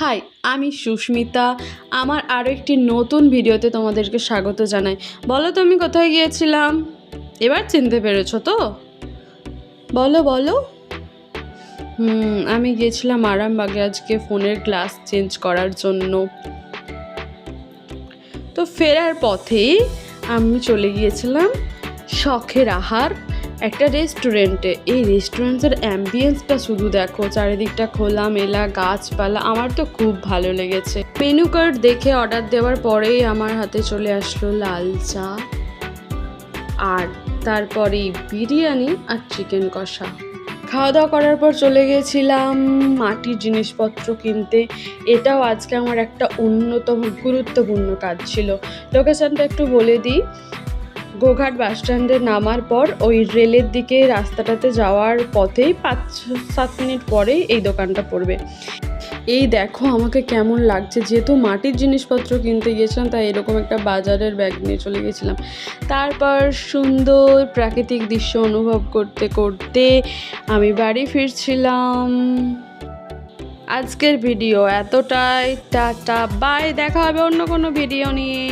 High, আমি সুস্মিতা। আমার আরও একটি নতুন ভিডিওতে তোমাদেরকে স্বাগত জানাই। বলো তো আমি কোথায় গিয়েছিলাম? এবার চিনতে পেরেছো তো? বলো বলো। আমি গিয়েছিলাম আরামবাগে আজকে ফোনের গ্লাস চেঞ্জ করার জন্য। তো ফেরার পথেই আমি চলে গিয়েছিলাম শখের আহার একটা রেস্টুরেন্টে। এই রেস্টুরেন্টের অ্যাম্বিয়েন্সটা শুধু দেখো, চারিদিকটা খোলামেলা, গাছপালা, আমার তো খুব ভালো লেগেছে। মেনু কার্ড দেখে অর্ডার দেওয়ার পরেই আমার হাতে চলে আসলো লাল চা, আর তারপরেই বিরিয়ানি আর চিকেন কষা। খাওয়া দাওয়া করার পর চলে গেছিলাম মাটির জিনিসপত্র কিনতে। এটাও আজকে আমার একটা অন্যতম গুরুত্বপূর্ণ কাজ ছিল। লোকেশনটা একটু বলে দিই। গোঘাট বাস স্ট্যান্ডে নামার পর ওই রেলের দিকে রাস্তাটাতে যাওয়ার পথেই 5-7 মিনিট পরেই এই দোকানটা পড়বে। এই দেখো আমাকে কেমন লাগছে, যেহেতু মাটির জিনিসপত্র কিনতে গিয়েছিলাম তাই এরকম একটা বাজারের ব্যাগ নিয়ে চলে গেছিলাম। তারপর সুন্দর প্রাকৃতিক দৃশ্য অনুভব করতে করতে আমি বাড়ি ফিরছিলাম। আজকের ভিডিও এতটাই। টাটা বাই, দেখা হবে অন্য কোনো ভিডিও নিয়ে।